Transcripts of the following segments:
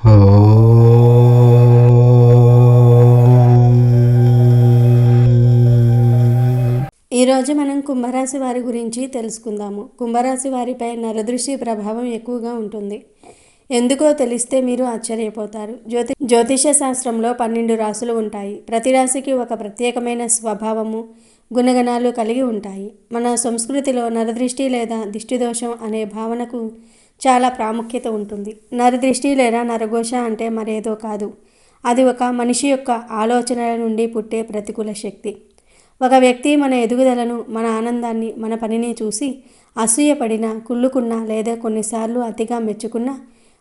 ఈరోజు మనం కుంభరాశి వారి గురించి తెలుసుకుందాము. కుంభరాశి వారిపై నరదృష్టి ప్రభావం ఎక్కువగా ఉంటుంది. ఎందుకో తెలిస్తే మీరు ఆశ్చర్యపోతారు. జ్యోతిష శాస్త్రంలో 12 రాశులు ఉంటాయి. ప్రతి రాశికి ఒక ప్రత్యేకమైన స్వభావము, గుణగణాలు కలిగి ఉంటాయి. మన సంస్కృతిలో నరదృష్టి లేదా దిష్టిదోషం అనే భావనకు చాలా ప్రాముఖ్యత ఉంటుంది. నరదృష్టి లేదా నరఘోష అంటే మరేదో కాదు. అది ఒక మనిషి యొక్క ఆలోచనల నుండి పుట్టే ప్రతికూల శక్తి. ఒక వ్యక్తి మన ఎదుగుదలను, మన ఆనందాన్ని, మన పనిని చూసి అసూయపడినా, కుళ్ళుకున్నా లేదా కొన్నిసార్లు అతిగా మెచ్చుకున్నా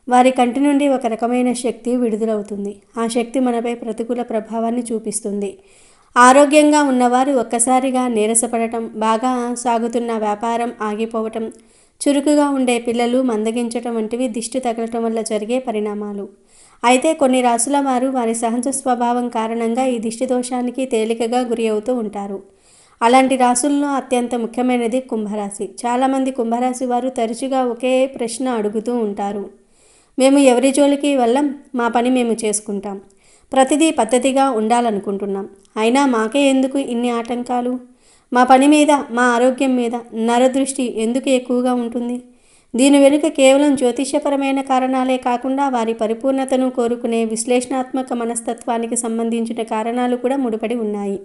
వారి కంటి నుండి ఒక రకమైన శక్తి విడుదలవుతుంది. ఆ శక్తి మనపై ప్రతికూల ప్రభావాన్ని చూపిస్తుంది. ఆరోగ్యంగా ఉన్నవారు ఒక్కసారిగా నీరసపడటం, బాగా సాగుతున్న వ్యాపారం ఆగిపోవటం, చురుకుగా ఉండే పిల్లలు మందగించటం వంటివి దిష్టి తగలటం వల్ల జరిగే పరిణామాలు. అయితే కొన్ని రాశుల వారు వారి సహజ స్వభావం కారణంగా ఈ దిష్టి దోషానికి తేలికగా గురి అవుతూ ఉంటారు. అలాంటి రాశుల్లో అత్యంత ముఖ్యమైనది కుంభరాశి. చాలామంది కుంభరాశి వారు తరచుగా ఒకే ప్రశ్న అడుగుతూ ఉంటారు. మేము ఎవరి జోలికి వెళ్ళం, మా పని మేము చేసుకుంటాం. ప్రతిదీ పద్ధతిగా ఉండాలనుకుంటున్నాం. అయినా మాకే ఎందుకు ఇన్ని ఆటంకాలు? మా పని మీద, మా ఆరోగ్యం మీద నరదృష్టి ఎందుకు ఎక్కువగా ఉంటుంది? దీని వెనుక కేవలం జ్యోతిషపరమైన కారణాలే కాకుండా వారి పరిపూర్ణతను కోరుకునే విశ్లేషణాత్మక మనస్తత్వానికి సంబంధించిన కారణాలు కూడా ముడిపడి ఉన్నాయి.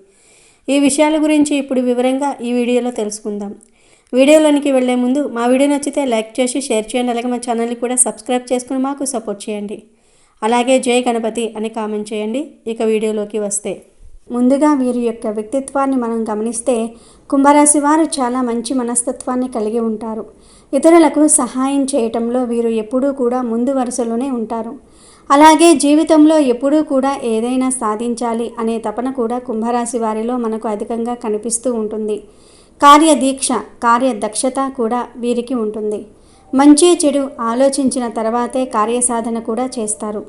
ఈ విషయాల గురించి ఇప్పుడు వివరంగా ఈ వీడియోలో తెలుసుకుందాం. వీడియోలోనికి వెళ్లే ముందు మా వీడియో నచ్చితే లైక్ చేసి షేర్ చేయండి. అలాగే మా ఛానల్ని కూడా సబ్స్క్రైబ్ చేసుకుని మాకు సపోర్ట్ చేయండి. అలాగే జై గణపతి అని కామెంట్ చేయండి. ఇక వీడియోలోకి వస్తే, ముందుగా వీరి యొక్క వ్యక్తిత్వాన్ని మనం గమనిస్తే కుంభరాశి వారు చాలా మంచి మనస్తత్వాన్ని కలిగి ఉంటారు. ఇతరులకు సహాయం చేయటంలో వీరు ఎప్పుడూ కూడా ముందు వరుసలోనే ఉంటారు. అలాగే జీవితంలో ఎప్పుడూ కూడా ఏదైనా సాధించాలి అనే తపన కూడా కుంభరాశి వారిలో మనకు అధికంగా కనిపిస్తూ ఉంటుంది. కార్యదీక్ష, కార్యదక్షత కూడా వీరికి ఉంటుంది. మంచి చెడు ఆలోచించిన తర్వాతే కార్యసాధన కూడా చేస్తారు.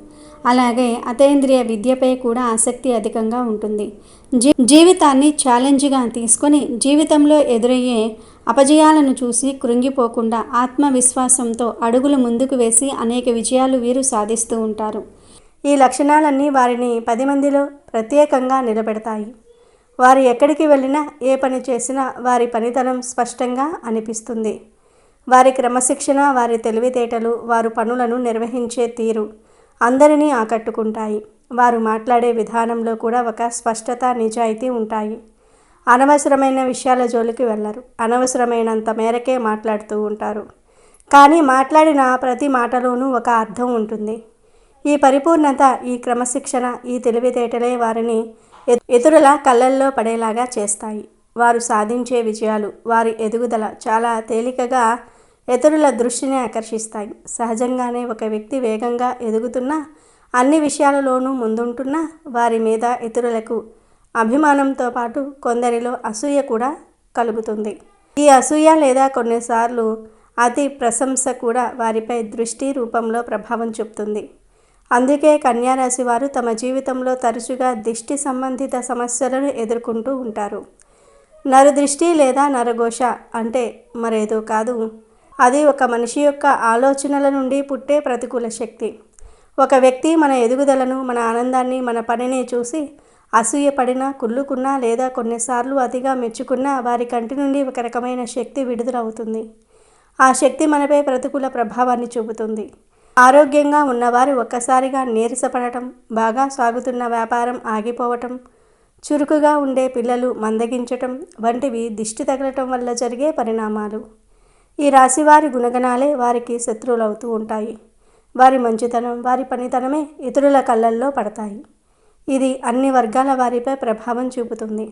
అలాగే అతీంద్రియ విద్యపై కూడా ఆసక్తి అధికంగా ఉంటుంది. జీవితాన్ని ఛాలెంజ్గా తీసుకొని జీవితంలో ఎదురయ్యే అపజయాలను చూసి కృంగిపోకుండా ఆత్మవిశ్వాసంతో అడుగులు ముందుకు వేసి అనేక విజయాలు వీరు సాధిస్తూ ఉంటారు. ఈ లక్షణాలన్నీ వారిని 10 మందిలో ప్రత్యేకంగా నిలబెడతాయి. వారు ఎక్కడికి వెళ్ళినా, ఏ పని చేసినా వారి పనితనం స్పష్టంగా అనిపిస్తుంది. వారి క్రమశిక్షణ, వారి తెలివితేటలు, వారు పనులను నిర్వహించే తీరు అందరినీ ఆకట్టుకుంటాయి. వారు మాట్లాడే విధానంలో కూడా ఒక స్పష్టత, నిజాయితీ ఉంటాయి. అనవసరమైన విషయాల జోలికి వెళ్ళరు. అనవసరమైనంత మేరకే మాట్లాడుతూ ఉంటారు. కానీ మాట్లాడిన ప్రతి మాటలోనూ ఒక అర్థం ఉంటుంది. ఈ పరిపూర్ణత, ఈ క్రమశిక్షణ, ఈ తెలివితేటలే వారిని ఇతరుల కళ్ళల్లో పడేలాగా చేస్తాయి. వారు సాధించే విజయాలు, వారి ఎదుగుదల చాలా తేలికగా ఇతరుల దృష్టిని ఆకర్షిస్తాయి. సహజంగానే ఒక వ్యక్తి వేగంగా ఎదుగుతున్నా, అన్ని విషయాలలోనూ ముందుంటున్నా వారి మీద ఇతరులకు అభిమానంతో పాటు కొందరిలో అసూయ కూడా కలుగుతుంది. ఈ అసూయ లేదా కొన్నిసార్లు అతి ప్రశంస కూడా వారిపై దృష్టి రూపంలో ప్రభావం చూపుతుంది. అందుకే కన్యారాశి వారు తమ జీవితంలో తరచుగా దిష్టి సంబంధిత సమస్యలను ఎదుర్కొంటూ ఉంటారు. నరదృష్టి లేదా నరఘోష అంటే మరేదో కాదు. అది ఒక మనిషి యొక్క ఆలోచనల నుండి పుట్టే ప్రతికూల శక్తి. ఒక వ్యక్తి మన ఎదుగుదలను, మన ఆనందాన్ని, మన పనిని చూసి అసూయపడినా, కుళ్ళుకున్నా లేదా కొన్నిసార్లు అతిగా మెచ్చుకున్నా వారి కంటి నుండి ఒక రకమైన శక్తి విడుదలవుతుంది. ఆ శక్తి మనపై ప్రతికూల ప్రభావాన్ని చూపుతుంది. ఆరోగ్యంగా ఉన్నవారు ఒక్కసారిగా నీరసపడటం, బాగా సాగుతున్న వ్యాపారం ఆగిపోవటం, చురుకుగా ఉండే పిల్లలు మందగించటం వంటివి దిష్టి తగలటం వల్ల జరిగే పరిణామాలు. ఈ రాశివారి గుణగణాలే వారికి శత్రువులవుతూ ఉంటాయి. వారి మంచితనం, వారి పనితనమే ఇతరుల కళ్ళల్లో పడతాయి. ఇది అన్ని వర్గాల వారిపై ప్రభావం చూపుతుంది.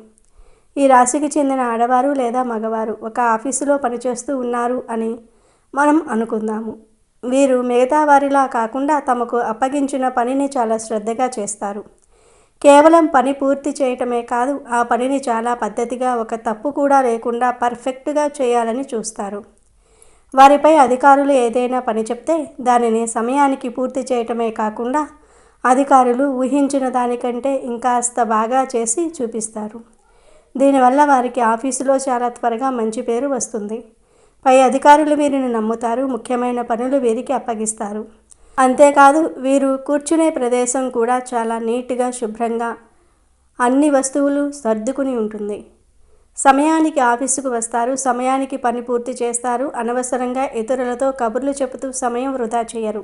ఈ రాశికి చెందిన ఆడవారు లేదా మగవారు ఒక ఆఫీసులో పనిచేస్తూ ఉన్నారు అని మనం అనుకుందాము. వీరు మిగతా వారిలా కాకుండా తమకు అప్పగించిన పనిని చాలా శ్రద్ధగా చేస్తారు. కేవలం పని పూర్తి చేయటమే కాదు, ఆ పనిని చాలా పద్ధతిగా, ఒక తప్పు కూడా లేకుండా పర్ఫెక్ట్గా చేయాలని చూస్తారు. వారిపై అధికారులు ఏదైనా పని చెప్తే దానిని సమయానికి పూర్తి చేయటమే కాకుండా అధికారులు ఊహించిన దానికంటే ఇంకాస్త బాగా చేసి చూపిస్తారు. దీనివల్ల వారికి ఆఫీసులో చాలా త్వరగా మంచి పేరు వస్తుంది. పై అధికారులు వీరిని నమ్ముతారు. ముఖ్యమైన పనులు వీరికి అప్పగిస్తారు. అంతేకాదు వీరు కూర్చునే ప్రదేశం కూడా చాలా నీట్గా శుభ్రంగా అన్ని వస్తువులు సర్దుకుని ఉంటుంది. సమయానికి ఆఫీసుకు వస్తారు, సమయానికి పని పూర్తి చేస్తారు, అనవసరంగా ఇతరులతో కబుర్లు చెబుతూ సమయం వృధా చేయరు.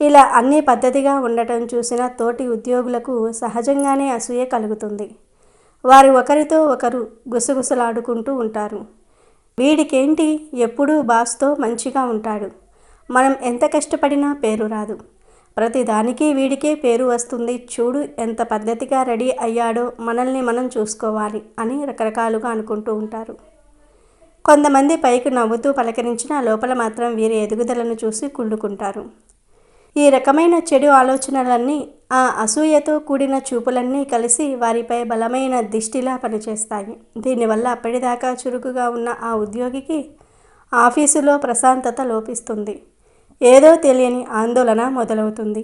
ఇలా అన్నీ పద్ధతిగా ఉండటం చూసిన తోటి ఉద్యోగులకు సహజంగానే అసూయ కలుగుతుంది. వారు ఒకరితో ఒకరు గుసగుసలాడుకుంటూ ఉంటారు. వీడికేంటి ఎప్పుడూ బాస్తో మంచిగా ఉంటాడు, మనం ఎంత కష్టపడినా పేరు రాదు, ప్రతిదానికి వీడికే పేరు వస్తుంది, చూడు ఎంత పద్ధతిగా రెడీ అయ్యాడో, మనల్ని మనం చూసుకోవాలి అని రకరకాలుగా అనుకుంటూ ఉంటారు. కొంతమంది పైకి నవ్వుతూ పలకరించినా లోపల మాత్రం వీరి ఎదుగుదలను చూసి కుళ్ళుకుంటారు. ఈ రకమైన చెడు ఆలోచనలన్నీ, ఆ అసూయతో కూడిన చూపులన్నీ కలిసి వారిపై బలమైన దిష్టిలా పనిచేస్తాయి. దీనివల్ల అప్పటిదాకా చురుకుగా ఉన్న ఆ ఉద్యోగికి ఆఫీసులో ప్రశాంతత లోపిస్తుంది. ఏదో తెలియని ఆందోళన మొదలవుతుంది.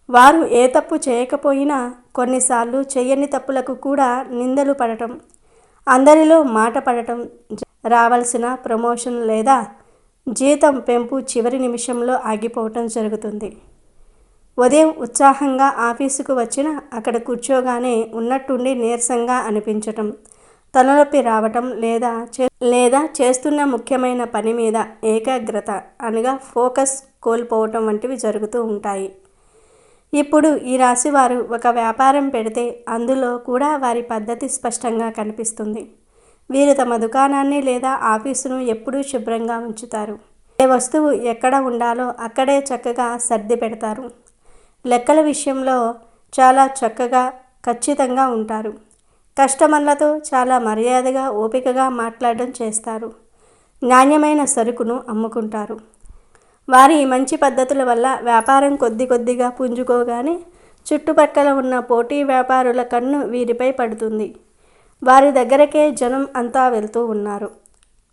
వారు ఏ తప్పు చేయకపోయినా కొన్నిసార్లు చేయని తప్పులకు కూడా నిందలు పడటం, అందరిలో మాట పడటం, రావాల్సిన ప్రమోషన్ లేదా జీతం పెంపు చివరి నిమిషంలో ఆగిపోవటం జరుగుతుంది. ఉదయం ఉత్సాహంగా ఆఫీసుకు వచ్చినా అక్కడ కూర్చోగానే ఉన్నట్టుండి నీరసంగా అనిపించటం, తలనొప్పి రావటం లేదా చేస్తున్న ముఖ్యమైన పని మీద ఏకాగ్రత అనగా ఫోకస్ కోల్పోవటం వంటివి జరుగుతూ ఉంటాయి. ఇప్పుడు ఈ రాశివారు ఒక వ్యాపారం పెడితే అందులో కూడా వారి పద్ధతి స్పష్టంగా కనిపిస్తుంది. వీరు తమ దుకాణాన్ని లేదా ఆఫీసును ఎప్పుడూ శుభ్రంగా ఉంచుతారు. ఏ వస్తువు ఎక్కడ ఉండాలో అక్కడే చక్కగా సర్ది పెడతారు. లెక్కల విషయంలో చాలా చక్కగా ఖచ్చితంగా ఉంటారు. కస్టమర్లతో చాలా మర్యాదగా ఓపికగా మాట్లాడడం చేస్తారు. నాణ్యమైన సరుకును అమ్ముకుంటారు. వారి మంచి పద్ధతుల వల్ల వ్యాపారం కొద్ది కొద్దిగా పుంజుకోగానే చుట్టుపక్కల ఉన్న పోటీ వ్యాపారుల కన్ను వీరిపై పడుతుంది. వారి దగ్గరకే జనం అంతా వెళ్తూ ఉన్నారు.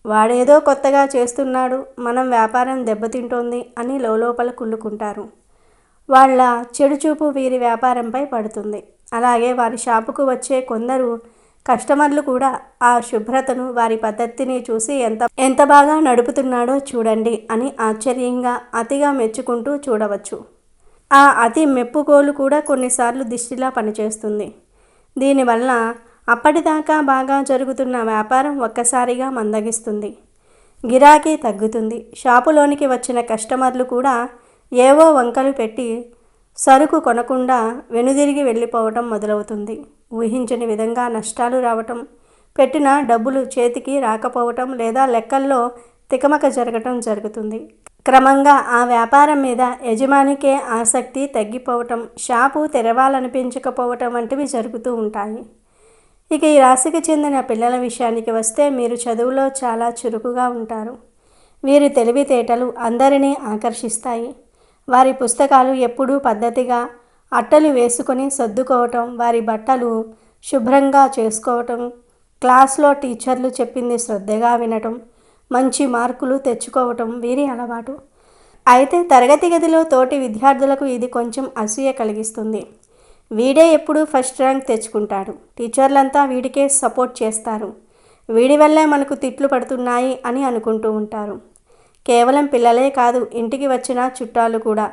వాడేదో కొత్తగా చేస్తున్నాడు, మనం వ్యాపారం దెబ్బతింటోంది అని లోపల కుళ్ళుకుంటారు. వాళ్ళ చెడుచూపు వీరి వ్యాపారంపై పడుతుంది. అలాగే వారి షాపుకు వచ్చే కొందరు కస్టమర్లు కూడా ఆ శుభ్రతను, వారి పద్ధతిని చూసి ఎంత బాగా నడుపుతున్నాడో చూడండి అని ఆశ్చర్యంగా అతిగా మెచ్చుకుంటూ చూడవచ్చు. ఆ అతి మెప్పుకోలు కూడా కొన్నిసార్లు దిష్టిలా పనిచేస్తుంది. దీనివల్ల అప్పటిదాకా బాగా జరుగుతున్న వ్యాపారం ఒక్కసారిగా మందగిస్తుంది. గిరాకీ తగ్గుతుంది. షాపులోనికి వచ్చిన కస్టమర్లు కూడా ఏవో వంకలు పెట్టి సరుకు కొనకుండా వెనుదిరిగి వెళ్ళిపోవటం మొదలవుతుంది. ఊహించని విధంగా నష్టాలు రావటం, పెట్టిన డబ్బులు చేతికి రాకపోవటం లేదా లెక్కల్లో తికమక జరగటం జరుగుతుంది. క్రమంగా ఆ వ్యాపారం మీద యజమానికే ఆసక్తి తగ్గిపోవటం, షాపు తెరవాలనిపించకపోవటం వంటివి జరుగుతూ ఉంటాయి. ఇక ఈ రాశికి చెందిన పిల్లల విషయానికి వస్తే మీరు చదువులో చాలా చురుకుగా ఉంటారు. వీరి తెలివితేటలు అందరినీ ఆకర్షిస్తాయి. వారి పుస్తకాలు ఎప్పుడూ పద్ధతిగా అట్టలు వేసుకొని సర్దుకోవటం, వారి బట్టలు శుభ్రంగా చేసుకోవటం, క్లాస్లో టీచర్లు చెప్పింది శ్రద్ధగా వినటం, మంచి మార్కులు తెచ్చుకోవటం వీరి అలవాటు. అయితే తరగతి గదిలో తోటి విద్యార్థులకు ఇది కొంచెం అసూయ కలిగిస్తుంది. వీడే ఎప్పుడూ ఫస్ట్ ర్యాంక్ తెచ్చుకుంటాడు, టీచర్లంతా వీడికే సపోర్ట్ చేస్తారు, వీడి వల్లే మనకు తిట్లు పడుతున్నాయి అని అనుకుంటూ ఉంటారు. కేవలం పిల్లలే కాదు, ఇంటికి వచ్చిన చుట్టాలు కూడా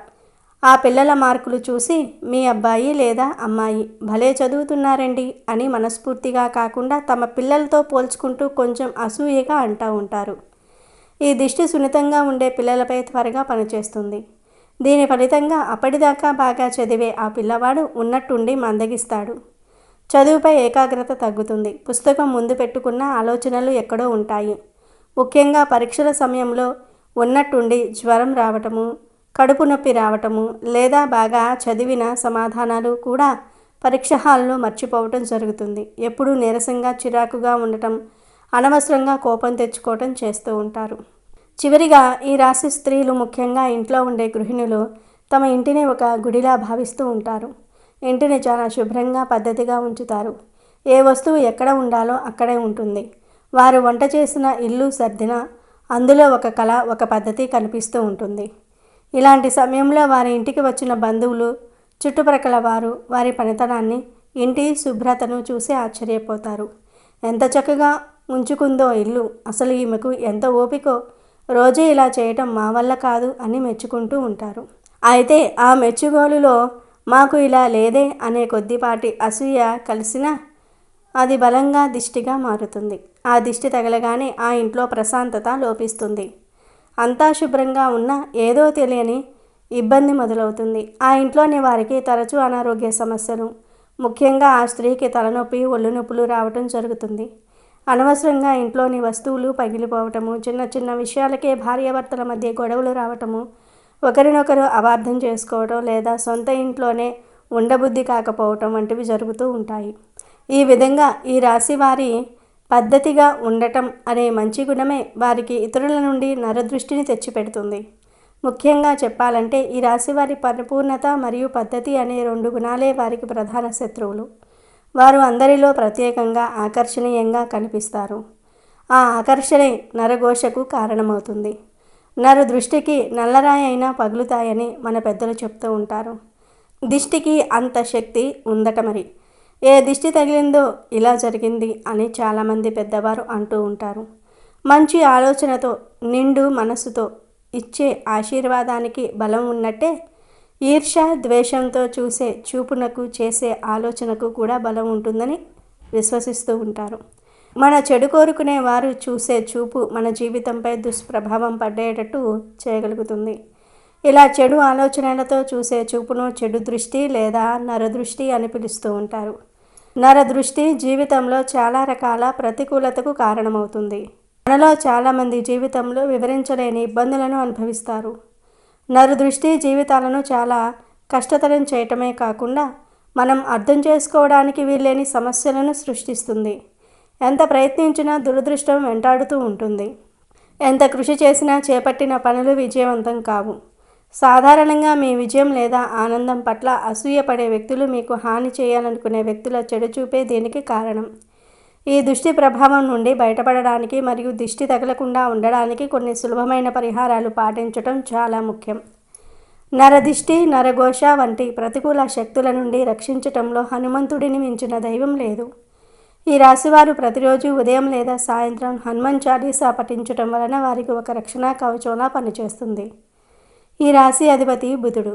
ఆ పిల్లల మార్కులు చూసి మీ అబ్బాయి లేదా అమ్మాయి భలే చదువుతున్నారండి అని మనస్ఫూర్తిగా కాకుండా తమ పిల్లలతో పోల్చుకుంటూ కొంచెం అసూయగా అంటూ ఉంటారు. ఈ దిష్టి సున్నితంగా ఉండే పిల్లలపై త్వరగా పనిచేస్తుంది. దీని ఫలితంగా అప్పటిదాకా బాగా చదివే ఆ పిల్లవాడు ఉన్నట్టుండి మందగిస్తాడు. చదువుపై ఏకాగ్రత తగ్గుతుంది. పుస్తకం ముందు పెట్టుకున్న ఆలోచనలు ఎక్కడో ఉంటాయి. ముఖ్యంగా పరీక్షల సమయంలో ఉన్నట్టుండి జ్వరం రావటము, కడుపు నొప్పి రావటము లేదా బాగా చదివిన సమాధానాలు కూడా పరీక్ష హాల్లో మర్చిపోవటం జరుగుతుంది. ఎప్పుడూ నీరసంగా చిరాకుగా ఉండటం, అనవసరంగా కోపం తెచ్చుకోవటం చేస్తూ ఉంటారు. చివరిగా ఈ రాశి స్త్రీలు, ముఖ్యంగా ఇంట్లో ఉండే గృహిణులు తమ ఇంటిని ఒక గుడిలా భావిస్తూ ఉంటారు. ఇంటిని చాలా శుభ్రంగా పద్ధతిగా ఉంచుతారు. ఏ వస్తువు ఎక్కడ ఉండాలో అక్కడే ఉంటుంది. వారు వంట చేసిన, ఇల్లు సర్దిన అందులో ఒక కళ, ఒక పద్ధతి కనిపిస్తూ ఉంటుంది. ఇలాంటి సమయంలో వారి ఇంటికి వచ్చిన బంధువులు, చుట్టుప్రక్కల వారు వారి పనితనాన్ని, ఇంటి శుభ్రతను చూసి ఆశ్చర్యపోతారు. ఎంత చక్కగా ఉంచుకుందో ఇల్లు, అసలు ఈమెకు ఎంత ఓపికో, రోజే ఇలా చేయటం మా వల్ల కాదు అని మెచ్చుకుంటూ ఉంటారు. అయితే ఆ మెచ్చుగోలులో మాకు ఇలా లేదే అనే కొద్దిపాటి అసూయ కలిసినా అది బలంగా దిష్టిగా మారుతుంది. ఆ దిష్టి తగలగానే ఆ ఇంట్లో ప్రశాంతత లోపిస్తుంది. అంతా శుభ్రంగా ఉన్న ఏదో తెలియని ఇబ్బంది మొదలవుతుంది. ఆ ఇంట్లోని వారికి తరచూ అనారోగ్య సమస్యలు, ముఖ్యంగా ఆ స్త్రీకి తలనొప్పి, ఒళ్ళు నొప్పులు రావటం జరుగుతుంది. అనవసరంగా ఇంట్లోని వస్తువులు పగిలిపోవటము, చిన్న చిన్న విషయాలకే భార్యాభర్తల మధ్య గొడవలు రావటము, ఒకరినొకరు అపార్థం చేసుకోవటం లేదా సొంత ఇంట్లోనే ఉండబుద్ధి కాకపోవటం వంటివి జరుగుతూ ఉంటాయి. ఈ విధంగా ఈ రాశి వారి పద్ధతిగా ఉండటం అనే మంచి గుణమే వారికి ఇతరుల నుండి నరదృష్టిని తెచ్చిపెడుతుంది. ముఖ్యంగా చెప్పాలంటే ఈ రాశి వారి పరిపూర్ణత మరియు పద్ధతి అనే 2 గుణాలే వారికి ప్రధాన శత్రువులు. వారు అందరిలో ప్రత్యేకంగా ఆకర్షణీయంగా కనిపిస్తారు. ఆ ఆకర్షణే నరఘోషకు కారణమవుతుంది. నరు దృష్టికి నల్లరాయి అయినా పగులుతాయని మన పెద్దలు చెప్తూ ఉంటారు. దిష్టికి అంత శక్తి ఉందట మరి. ఏ దిష్టి తగిలిందో ఇలా జరిగింది అని చాలామంది పెద్దవారు అంటూ ఉంటారు. మంచి ఆలోచనతో, నిండు మనసుతో ఇచ్చే ఆశీర్వాదానికి బలం ఉన్నట్టే ఈర్ష్య, ద్వేషంతో చూసే చూపునకు, చేసే ఆలోచనకు కూడా బలం ఉంటుందని విశ్వసిస్తూ ఉంటారు. మన చెడు కోరుకునే వారు చూసే చూపు మన జీవితంపై దుష్ప్రభావం పడేటట్టు చేయగలుగుతుంది. ఇలా చెడు ఆలోచనలతో చూసే చూపును చెడు దృష్టి లేదా నరదృష్టి అని పిలుస్తూ ఉంటారు. నరదృష్టి జీవితంలో చాలా రకాల ప్రతికూలతకు కారణమవుతుంది. మనలో చాలామంది జీవితంలో వివరించలేని ఇబ్బందులను అనుభవిస్తారు. నరదృష్టి జీవితాలను చాలా కష్టతరం చేయటమే కాకుండా మనం అర్థం చేసుకోవడానికి వీల్లేని సమస్యలను సృష్టిస్తుంది. ఎంత ప్రయత్నించినా దురదృష్టం వెంటాడుతూ ఉంటుంది. ఎంత కృషి చేసినా చేపట్టిన పనులు విజయవంతం కావు. సాధారణంగా మీ విజయం లేదా ఆనందం పట్ల అసూయపడే వ్యక్తులు, మీకు హాని చేయాలనుకునే వ్యక్తుల చెడు చూపే దీనికి కారణం. ఈ దుష్టి ప్రభావం నుండి బయటపడడానికి మరియు దిష్టి తగలకుండా ఉండడానికి కొన్ని సులభమైన పరిహారాలు పాటించడం చాలా ముఖ్యం. నరదిష్టి, నరఘోష వంటి ప్రతికూల శక్తుల నుండి రక్షించటంలో హనుమంతుడిని మించిన దైవం లేదు. ఈ రాశివారు ప్రతిరోజు ఉదయం లేదా సాయంత్రం హనుమాన్ చాలీసా పఠించటం వలన వారికి ఒక రక్షణ కవచంలా పనిచేస్తుంది. ఈ రాశి అధిపతి బుధుడు.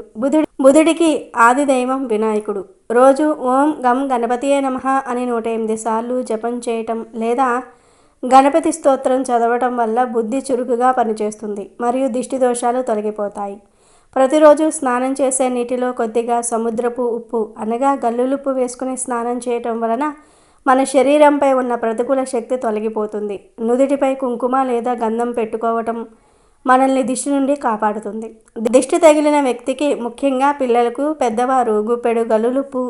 బుధుడికి ఆది దైవం వినాయకుడు. రోజు ఓం గం గణపతియే నమః అని 108 సార్లు జపం చేయటం లేదా గణపతి స్తోత్రం చదవటం వల్ల బుద్ధి చురుకుగా పనిచేస్తుంది మరియు దిష్టి దోషాలు తొలగిపోతాయి. ప్రతిరోజు స్నానం చేసే నీటిలో కొద్దిగా సముద్రపు ఉప్పు అనగా గల్లులుప్పు వేసుకుని స్నానం చేయటం వలన మన శరీరంపై ఉన్న ప్రతికూల శక్తి తొలగిపోతుంది. నుదుటిపై కుంకుమ లేదా గంధం పెట్టుకోవటం మనల్ని దిష్టి నుండి కాపాడుతుంది. దిష్టి తగిలిన వ్యక్తికి, ముఖ్యంగా పిల్లలకు, పెద్దవారు గుప్పెడు గల్లులుప్పు,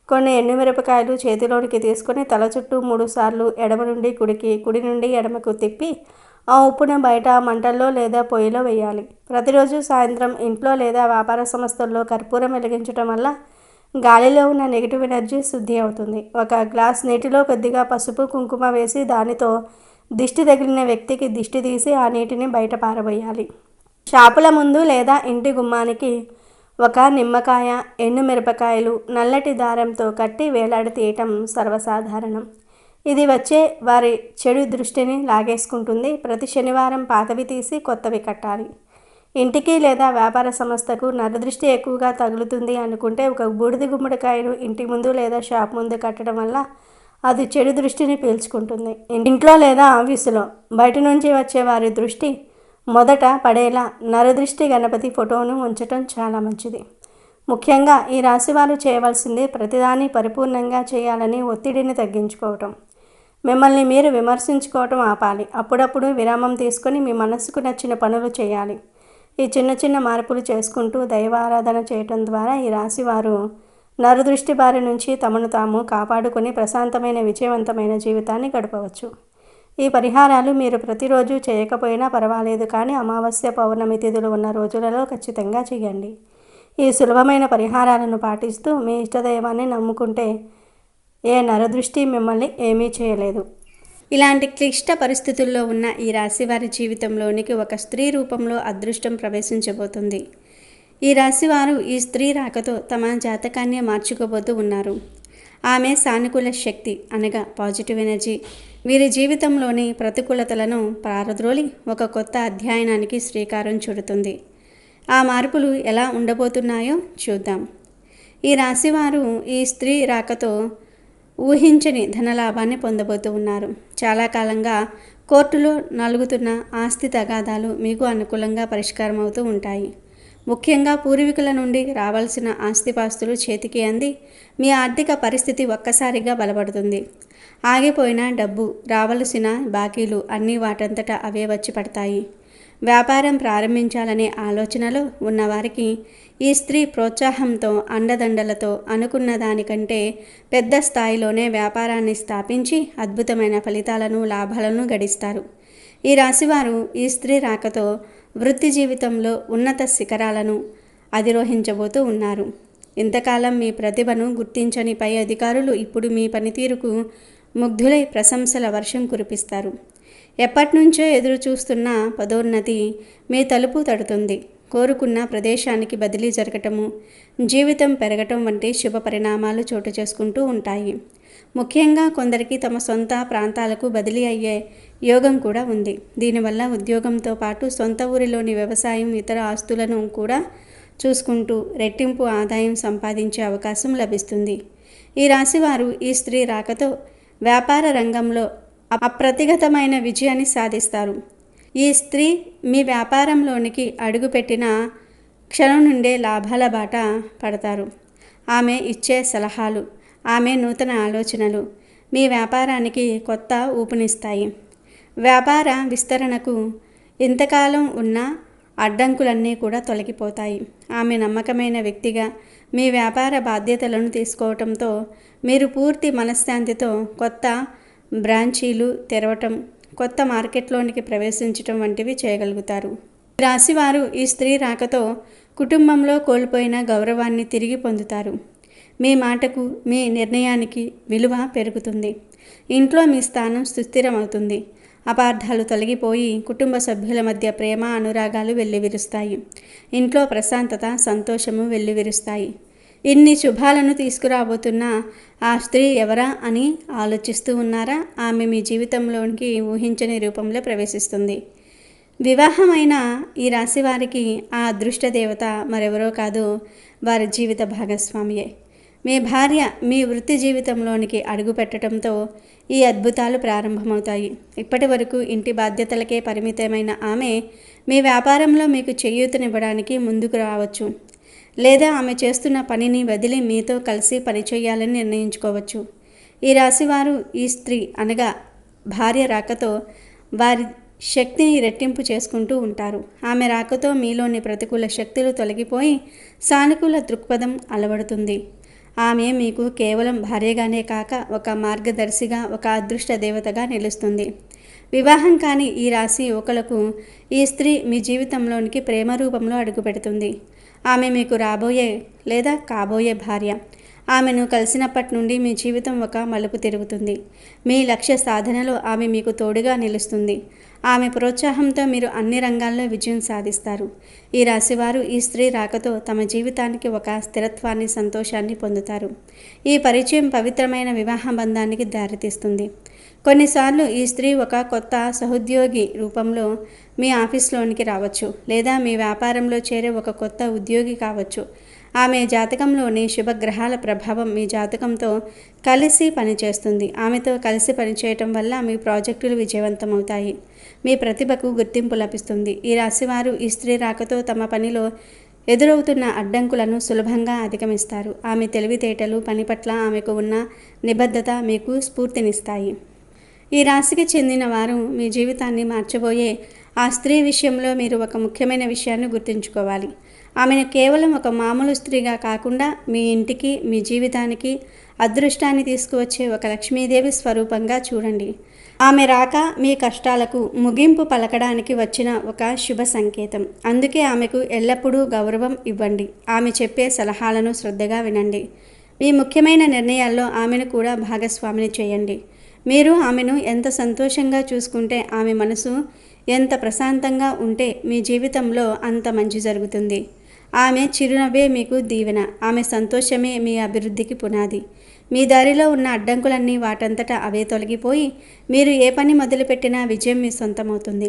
కొన్ని ఎండుమిరపకాయలు చేతిలోనికి తీసుకొని తల చుట్టూ 3 సార్లు ఎడమ నుండి కుడికి, కుడి నుండి ఎడమకు తిప్పి ఆ ఉప్పును బయట మంటల్లో లేదా పొయ్యిలో వేయాలి. ప్రతిరోజు సాయంత్రం ఇంట్లో లేదా వ్యాపార సంస్థల్లో కర్పూరం వెలిగించడం వల్ల గాలిలో ఉన్న నెగిటివ్ ఎనర్జీ శుద్ధి అవుతుంది. ఒక గ్లాస్ నీటిలో కొద్దిగా పసుపు, కుంకుమ వేసి దానితో దిష్టి తగిలిన వ్యక్తికి దిష్టి తీసి ఆ నీటిని బయట పారబోయాలి. షాపుల ముందు లేదా ఇంటి గుమ్మానికి ఒక నిమ్మకాయ, ఎండుమిరపకాయలు నల్లటి దారంతో కట్టి వేలాడతీయటం సర్వసాధారణం. ఇది వచ్చే వారి చెడు దృష్టిని లాగేసుకుంటుంది. ప్రతి శనివారం పాతవి తీసి కొత్తవి కట్టాలి. ఇంటికి లేదా వ్యాపార సంస్థకు నరదృష్టి ఎక్కువగా తగులుతుంది అనుకుంటే ఒక బూడిద గుమ్మడికాయను ఇంటి ముందు లేదా షాప్ ముందు కట్టడం వల్ల అది చెడు దృష్టిని పీల్చుకుంటుంది. ఇంట్లో లేదా ఆఫీసులో బయట నుంచి వచ్చే వారి దృష్టి మొదట పడేలా నరదృష్టి గణపతి ఫోటోను ఉంచటం చాలా మంచిది. ముఖ్యంగా ఈ రాశివారు చేయవలసింది ప్రతిదాన్ని పరిపూర్ణంగా చేయాలని ఒత్తిడిని తగ్గించుకోవటం. మిమ్మల్ని మీరు విమర్శించుకోవటం ఆపాలి. అప్పుడప్పుడు విరామం తీసుకొని మీ మనసుకు నచ్చిన పనులు చేయాలి. ఈ చిన్న చిన్న మార్పులు చేసుకుంటూ దైవారాధన చేయటం ద్వారా ఈ రాశివారు నరదృష్టి బారి నుంచి తమను తాము కాపాడుకొని ప్రశాంతమైన, విజయవంతమైన జీవితాన్ని గడపవచ్చు. ఈ పరిహారాలు మీరు ప్రతిరోజు చేయకపోయినా పర్వాలేదు, కానీ అమావాస్య, పౌర్ణమి తిథులు ఉన్న రోజులలో ఖచ్చితంగా చేయండి. ఈ సులభమైన పరిహారాలను పాటిస్తూ మీ ఇష్టదైవాన్ని నమ్ముకుంటే ఏ నరదృష్టి మిమ్మల్ని ఏమీ చేయలేదు. ఇలాంటి క్లిష్ట పరిస్థితుల్లో ఉన్న ఈ రాశివారి జీవితంలోనికి ఒక స్త్రీ రూపంలో అదృష్టం ప్రవేశించబోతుంది. ఈ రాశివారు ఈ స్త్రీ రాకతో తమ జాతకాన్ని మార్చుకోబోతూ ఉన్నారు. ఆమె సానుకూల శక్తి అనగా పాజిటివ్ ఎనర్జీ వీరి జీవితంలోని ప్రతికూలతలను పారద్రోలి ఒక కొత్త అధ్యాయానికి శ్రీకారం చుడుతుంది. ఆ మార్పులు ఎలా ఉండబోతున్నాయో చూద్దాం. ఈ రాశివారు ఈ స్త్రీ రాకతో ఊహించని ధనలాభాన్ని పొందబోతూ ఉన్నారు. చాలా కాలంగా కోర్టులో నలుగుతున్న ఆస్తి తగాదాలు మీకు అనుకూలంగా పరిష్కారం అవుతూ ఉంటాయి. ముఖ్యంగా పూర్వీకుల నుండి రావాల్సిన ఆస్తిపాస్తులు చేతికి అంది మీ ఆర్థిక పరిస్థితి ఒక్కసారిగా బలపడుతుంది. ఆగిపోయిన డబ్బు, రావలసిన బాకీలు అన్నీ వాటంతటా అవే వచ్చి పడతాయి. వ్యాపారం ప్రారంభించాలనే ఆలోచనలో ఉన్నవారికి ఈ స్త్రీ ప్రోత్సాహంతో, అండదండలతో అనుకున్న దానికంటే పెద్ద స్థాయిలోనే వ్యాపారాన్ని స్థాపించి అద్భుతమైన ఫలితాలను, లాభాలను గడిస్తారు. ఈ రాశివారు ఈ స్త్రీ రాకతో వృత్తి జీవితంలో ఉన్నత శిఖరాలను అధిరోహించబోతూ ఉన్నారు. ఇంతకాలం మీ ప్రతిభను గుర్తించని పై అధికారులు ఇప్పుడు మీ పనితీరుకు ముగ్ధులై ప్రశంసల వర్షం కురిపిస్తారు. ఎప్పటినుంచో ఎదురు చూస్తున్న పదోన్నతి మీ తలుపు తడుతుంది. కోరుకున్న ప్రదేశానికి బదిలీ జరగటము, జీవితం పెరగటం వంటి శుభ పరిణామాలు చోటు చేసుకుంటూ ఉంటాయి. ముఖ్యంగా కొందరికి తమ సొంత ప్రాంతాలకు బదిలీ అయ్యే యోగం కూడా ఉంది. దీనివల్ల ఉద్యోగంతో పాటు సొంత ఊరిలోని వ్యవసాయం, ఇతర ఆస్తులను కూడా చూసుకుంటూ రెట్టింపు ఆదాయం సంపాదించే అవకాశం లభిస్తుంది. ఈ రాశివారు ఈ స్త్రీ రాకతో వ్యాపార రంగంలో అప్రతిఘతమైన విజయాన్ని సాధిస్తారు. ఈ స్త్రీ మీ వ్యాపారంలోనికి అడుగుపెట్టిన క్షణం నుండే లాభాల బాట పడతారు. ఆమె ఇచ్చే సలహాలు, ఆమె నూతన ఆలోచనలు మీ వ్యాపారానికి కొత్త ఊపునిస్తాయి. వ్యాపార విస్తరణకు ఇంతకాలం ఉన్న అడ్డంకులన్నీ కూడా తొలగిపోతాయి. ఆమె నమ్మకమైన వ్యక్తిగా మీ వ్యాపార బాధ్యతలను తీసుకోవటంతో మీరు పూర్తి మనశ్శాంతితో కొత్త బ్రాంచీలు తెరవటం, కొత్త మార్కెట్లోనికి ప్రవేశించటం వంటివి చేయగలుగుతారు. రాశివారు ఈ స్త్రీ రాకతో కుటుంబంలో కోల్పోయిన గౌరవాన్ని తిరిగి పొందుతారు. మీ మాటకు, మీ నిర్ణయానికి విలువ పెరుగుతుంది. ఇంట్లో మీ స్థానం సుస్థిరమవుతుంది. అపార్థాలు తొలగిపోయి కుటుంబ సభ్యుల మధ్య ప్రేమ, అనురాగాలు వెల్లివిరుస్తాయి. ఇంట్లో ప్రశాంతత, సంతోషము వెల్లివిరుస్తాయి. ఇన్ని శుభాలను తీసుకురాబోతున్న ఆ స్త్రీ ఎవరా అని ఆలోచిస్తూ ఉన్నారా? ఆమె మీ జీవితంలోనికి ఊహించని రూపంలో ప్రవేశిస్తుంది. వివాహమైన ఈ రాశి వారికి ఆ అదృష్ట దేవత మరెవరో కాదు, వారి జీవిత భాగస్వామియే. మీ భార్య మీ వృత్తి జీవితంలోనికి అడుగు పెట్టడంతో ఈ అద్భుతాలు ప్రారంభమవుతాయి. ఇప్పటి వరకు ఇంటి బాధ్యతలకే పరిమితమైన ఆమె మీ వ్యాపారంలో మీకు చేయూతనివ్వడానికి ముందుకు రావచ్చు. లేదా ఆమె చేస్తున్న పనిని వదిలి మీతో కలిసి పనిచేయాలని నిర్ణయించుకోవచ్చు. ఈ రాశివారు ఈ స్త్రీ అనగా భార్య రాకతో వారి శక్తిని రెట్టింపు చేసుకుంటూ ఉంటారు. ఆమె రాకతో మీలోని ప్రతికూల శక్తులు తొలగిపోయి సానుకూల దృక్పథం అలవడుతుంది. ఆమె మీకు కేవలం భార్యగానే కాక ఒక మార్గదర్శిగా, ఒక అదృష్ట దేవతగా నిలుస్తుంది. వివాహం కాని ఈ రాశి యువకులకు ఈ స్త్రీ మీ జీవితంలోనికి ప్రేమ రూపంలో అడుగుపెడుతుంది. ఆమె మీకు రాబోయే లేదా కాబోయే భార్య. ఆమెను కలిసినప్పటి నుండి మీ జీవితం ఒక మలుపు తిరుగుతుంది. మీ లక్ష్య సాధనలో ఆమె మీకు తోడుగా నిలుస్తుంది. ఆమె ప్రోత్సాహంతో మీరు అన్ని రంగాల్లో విజయం సాధిస్తారు. ఈ రాశివారు ఈ స్త్రీ రాకతో తమ జీవితానికి ఒక స్థిరత్వాన్ని, సంతోషాన్ని పొందుతారు. ఈ పరిచయం పవిత్రమైన వివాహ బంధానికి దారితీస్తుంది. కొన్నిసార్లు ఈ స్త్రీ ఒక కొత్త సహోద్యోగి రూపంలో మీ ఆఫీస్లోనికి రావచ్చు, లేదా మీ వ్యాపారంలో చేరే ఒక కొత్త ఉద్యోగి కావచ్చు. ఆమె జాతకంలోని శుభగ్రహాల ప్రభావం మీ జాతకంతో కలిసి పనిచేస్తుంది. ఆమెతో కలిసి పనిచేయటం వల్ల మీ ప్రాజెక్టులు విజయవంతమవుతాయి. మీ ప్రతిభకు గుర్తింపు లభిస్తుంది. ఈ రాశివారు ఈ స్త్రీ రాకతో తమ పనిలో ఎదురవుతున్న అడ్డంకులను సులభంగా అధిగమిస్తారు. ఆమె తెలివితేటలు, పని పట్ల ఆమెకు ఉన్న నిబద్ధత మీకు స్ఫూర్తినిస్తాయి. ఈ రాశికి చెందిన వారు మీ జీవితాన్ని మార్చబోయే ఆ స్త్రీ విషయంలో మీరు ఒక ముఖ్యమైన విషయాన్ని గుర్తుంచుకోవాలి. ఆమెను కేవలం ఒక మామూలు స్త్రీగా కాకుండా మీ ఇంటికి, మీ జీవితానికి అదృష్టాన్ని తీసుకువచ్చే ఒక లక్ష్మీదేవి స్వరూపంగా చూడండి. ఆమె రాక మీ కష్టాలకు ముగింపు పలకడానికి వచ్చిన ఒక శుభ సంకేతం. అందుకే ఆమెకు ఎల్లప్పుడూ గౌరవం ఇవ్వండి. ఆమె చెప్పే సలహాలను శ్రద్ధగా వినండి. మీ ముఖ్యమైన నిర్ణయాల్లో ఆమెను కూడా భాగస్వామిని చేయండి. మీరు ఆమెను ఎంత సంతోషంగా చూసుకుంటే, ఆమె మనసు ఎంత ప్రశాంతంగా ఉంటే మీ జీవితంలో అంత మంచి జరుగుతుంది. ఆమె చిరునవ్వే మీకు దీవెన. ఆమె సంతోషమే మీ అభివృద్ధికి పునాది. మీ దారిలో ఉన్న అడ్డంకులన్నీ వాటంతటా అవే తొలగిపోయి మీరు ఏ పని మొదలుపెట్టినా విజయం మీ సొంతమవుతుంది.